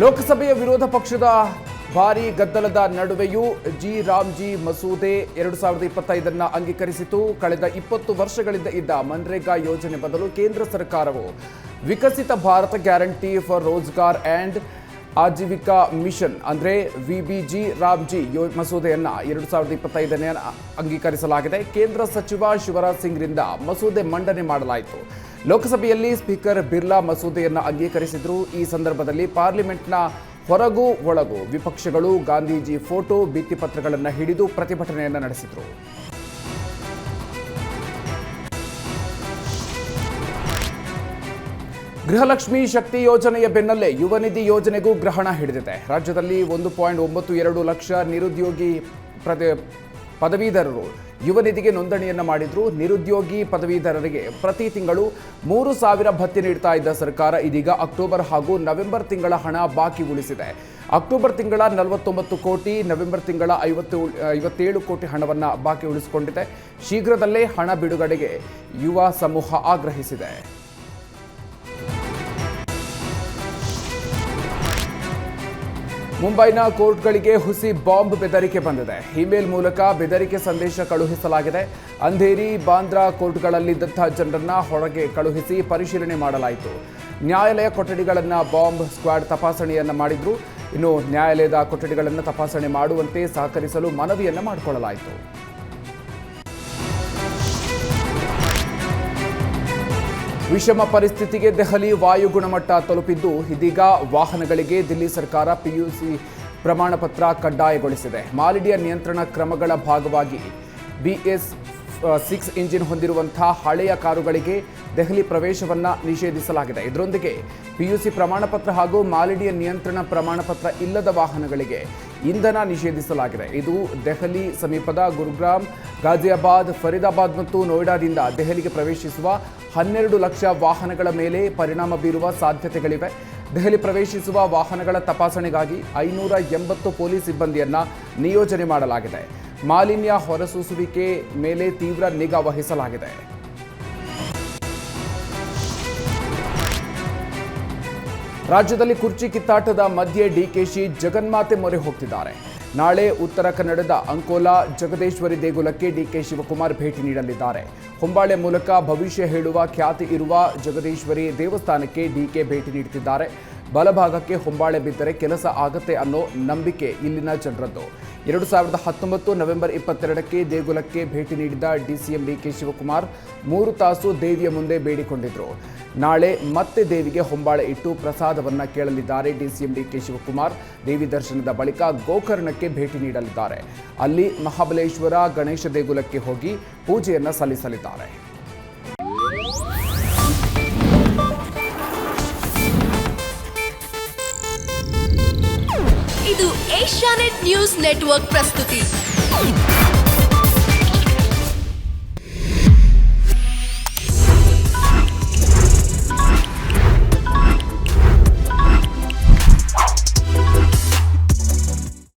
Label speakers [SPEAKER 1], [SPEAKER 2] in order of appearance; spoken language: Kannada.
[SPEAKER 1] ಲೋಕಸಭೆಯ ವಿರೋಧ ಪಕ್ಷದ ಭಾರೀ ಗದ್ದಲದ ನಡುವೆಯೂ ರಾಮ್ಜಿ ಮಸೂದೆ 2025 ಅಂಗೀಕರಿಸಿತು. ಕಳೆದ 20 ವರ್ಷಗಳಿಂದ ಇದ್ದ ಮನ್ರೇಗಾ ಯೋಜನೆ ಬದಲು ಕೇಂದ್ರ ಸರ್ಕಾರವು Viksit Bharat guarantee for Rozgar and Ajeevika mission ಅಂದರೆ ವಿಬಿಜಿ ರಾಮ್ಜಿ ಮಸೂದೆಯನ್ನು 2025 ಅಂಗೀಕರಿಸಲಾಗಿದೆ. ಕೇಂದ್ರ ಸಚಿವ ಶಿವರಾಜ್ ಸಿಂಗ್ರಿಂದ ಮಸೂದೆ ಮಂಡನೆ ಮಾಡಲಾಯಿತು. ಲೋಕಸಭೆಯಲ್ಲಿ ಸ್ಪೀಕರ್ ಬಿರ್ಲಾ ಮಸೂದೆಯನ್ನು ಅಂಗೀಕರಿಸಿದರು. ಈ ಸಂದರ್ಭದಲ್ಲಿ ಪಾರ್ಲಿಮೆಂಟ್ನ ಹೊರಗೂ ಒಳಗೂ ವಿಪಕ್ಷಗಳು ಗಾಂಧೀಜಿ ಫೋಟೋ ಭಿತ್ತಿಪತ್ರಗಳನ್ನು ಹಿಡಿದು ಪ್ರತಿಭಟನೆಯನ್ನು ನಡೆಸಿದರು. ಗೃಹಲಕ್ಷ್ಮಿ ಶಕ್ತಿ ಯೋಜನೆಯ ಬೆನ್ನಲ್ಲೇ ಯುವ ನಿಧಿ ಯೋಜನೆಗೂ ಗ್ರಹಣ ಹಿಡಿದಿದೆ. ರಾಜ್ಯದಲ್ಲಿ 1.92 ಲಕ್ಷ ನಿರುದ್ಯೋಗಿ ಪದವೀಧರರು ಯುವ ನಿಧಿಗೆ ನೋಂದಣಿಯನ್ನು ಮಾಡಿದ್ರು. ನಿರುದ್ಯೋಗಿ ಪದವೀಧರರಿಗೆ ಪ್ರತಿ ತಿಂಗಳು 3,000 ಭತ್ಯೆ ನೀಡ್ತಾ ಇದ್ದ ಸರ್ಕಾರ ಇದೀಗ ಅಕ್ಟೋಬರ್ ಹಾಗೂ ನವೆಂಬರ್ ತಿಂಗಳ ಹಣ ಬಾಕಿ ಉಳಿಸಿದೆ. ಅಕ್ಟೋಬರ್ ತಿಂಗಳ 49 ಕೋಟಿ, ನವೆಂಬರ್ ತಿಂಗಳ 57 ಕೋಟಿ ಹಣವನ್ನು ಬಾಕಿ ಉಳಿಸಿಕೊಂಡಿದೆ. ಶೀಘ್ರದಲ್ಲೇ ಹಣ ಬಿಡುಗಡೆಗೆ ಯುವ ಸಮೂಹ ಆಗ್ರಹಿಸಿದೆ. ಮುಂಬೈನ ಕೋರ್ಟ್ಗಳಿಗೆ ಹುಸಿ ಬಾಂಬ್ ಬೆದರಿಕೆ ಬಂದಿದೆ. ಇಮೇಲ್ ಮೂಲಕ ಬೆದರಿಕೆ ಸಂದೇಶ ಕಳುಹಿಸಲಾಗಿದೆ. ಅಂಧೇರಿ, ಬಾಂದ್ರಾ ಕೋರ್ಟ್ಗಳಲ್ಲಿದ್ದಂತಹ ಜನರನ್ನ ಹೊರಗೆ ಕಳುಹಿಸಿ ಪರಿಶೀಲನೆ ಮಾಡಲಾಯಿತು. ನ್ಯಾಯಾಲಯ ಕೊಠಡಿಗಳನ್ನು ಬಾಂಬ್ ಸ್ಕ್ವಾಡ್ ತಪಾಸಣೆಯನ್ನು ಮಾಡಿದ್ರು. ಇನ್ನು ನ್ಯಾಯಾಲಯದ ಕೊಠಡಿಗಳನ್ನು ತಪಾಸಣೆ ಮಾಡುವಂತೆ ಸಹಕರಿಸಲು ಮನವಿಯನ್ನು ಮಾಡಿಕೊಳ್ಳಲಾಯಿತು. ವಿಷಮ ಪರಿಸ್ಥಿತಿಗೆ ದೆಹಲಿ ವಾಯು ಗುಣಮಟ್ಟ ತಲುಪಿದ್ದು, ಇದೀಗ ವಾಹನಗಳಿಗೆ ದಿಲ್ಲಿ ಸರ್ಕಾರ ಪಿಯುಸಿ ಪ್ರಮಾಣ ಪತ್ರ ಕಡ್ಡಾಯಗೊಳಿಸಿದೆ. ಮಾಲಿನ್ಯ ನಿಯಂತ್ರಣ ಕ್ರಮಗಳ ಭಾಗವಾಗಿ BS6 ಇಂಜಿನ್ ಹೊಂದಿರುವಂತಹ ಹಳೆಯ ಕಾರುಗಳಿಗೆ ದೆಹಲಿ ಪ್ರವೇಶವನ್ನು ನಿಷೇಧಿಸಲಾಗಿದೆ. ಇದರೊಂದಿಗೆ ಪಿಯುಸಿ ಪ್ರಮಾಣ ಪತ್ರ ಹಾಗೂ ಮಾಲಿನ್ಯ ನಿಯಂತ್ರಣ ಪ್ರಮಾಣ ಪತ್ರ ಇಲ್ಲದ ವಾಹನಗಳಿಗೆ ಇಂಧನ ನಿಷೇಧಿಸಲಾಗಿದೆ. ಇದು ದೆಹಲಿ ಸಮೀಪದ ಗುರುಗ್ರಾಮ್, ಗಾಜಿಯಾಬಾದ್, ಫರೀದಾಬಾದ್ ಮತ್ತು ನೋಯ್ಡಾದಿಂದ ದೆಹಲಿಗೆ ಪ್ರವೇಶಿಸುವ 12 ಲಕ್ಷ ವಾಹನಗಳ ಮೇಲೆ ಪರಿಣಾಮ ಬೀರುವ ಸಾಧ್ಯತೆಗಳಿವೆ. ದೆಹಲಿ ಪ್ರವೇಶಿಸುವ ವಾಹನಗಳ ತಪಾಸಣೆಗಾಗಿ 580 ಪೊಲೀಸ್ ಸಿಬ್ಬಂದಿಯನ್ನು ನಿಯೋಜನೆ ಮಾಡಲಾಗಿದೆ. ಮಾಲಿನ್ಯ ಹೊರಸೂಸುವಿಕೆ ಮೇಲೆ ತೀವ್ರ ನಿಗಾ ವಹಿಸಲಾಗಿದೆ. ರಾಜ್ಯದಲ್ಲಿ ಕುರ್ಚಿ ಕಿತ್ತಾಟದ ಮಧ್ಯೆ ಡಿಕೆಶಿ ಜಗನ್ಮಾತೆ ಮೊರೆ ಹೋಗ್ತಿದ್ದಾರೆ. ನಾಳೆ ಉತ್ತರ ಕನ್ನಡದ ಅಂಕೋಲಾ ಜಗದೀಶ್ವರಿ ದೇಗುಲಕ್ಕೆ ಡಿಕೆ ಶಿವಕುಮಾರ್ ಭೇಟಿ ನೀಡಲಿದ್ದಾರೆ. ಹೊಂಬಾಳೆ ಮೂಲಕ ಭವಿಷ್ಯ ಹೇಳುವ ಖ್ಯಾತಿ ಇರುವ ಜಗದೀಶ್ವರಿ ದೇವಸ್ಥಾನಕ್ಕೆ ಡಿಕೆ ಭೇಟಿ ನೀಡುತ್ತಿದ್ದಾರೆ. ಬಲಭಾಗಕ್ಕೆ ಹೊಂಬಾಳೆ ಬಿದ್ದರೆ ಕೆಲಸ ಆಗತ್ತೆ ಅನ್ನೋ ನಂಬಿಕೆ ಇಲ್ಲಿನ ಜನರದ್ದು. 2019 ನವೆಂಬರ್ 22ಕ್ಕೆ ದೇಗುಲಕ್ಕೆ ಭೇಟಿ ನೀಡಿದ ಡಿಸಿಎಂ ಡಿಕೆ ಶಿವಕುಮಾರ್ 3 ತಾಸು ದೇವಿಯ ಮುಂದೆ ಬೇಡಿಕೊಂಡಿದ್ರು. ನಾಳೆ ಮತ್ತೆ ದೇವಿಗೆ ಹೊಂಬಾಳೆ ಇಟ್ಟು ಪ್ರಸಾದವನ್ನು ಕೇಳಲಿದ್ದಾರೆ. ಡಿಸಿಎಂ ಡಿಕೆ ಶಿವಕುಮಾರ್ ದೇವಿ ದರ್ಶನದ ಬಳಿಕ ಗೋಕರ್ಣಕ್ಕೆ ಭೇಟಿ ನೀಡಲಿದ್ದಾರೆ. ಅಲ್ಲಿ ಮಹಾಬಲೇಶ್ವರ ಗಣೇಶ ದೇಗುಲಕ್ಕೆ ಹೋಗಿ ಪೂಜೆಯನ್ನು ಸಲ್ಲಿಸಲಿದ್ದಾರೆ.
[SPEAKER 2] ಇದು ಏಷ್ಯಾನೆಟ್ ನ್ಯೂಸ್ ನೆಟ್ವರ್ಕ್ ಪ್ರಸ್ತುತಿ.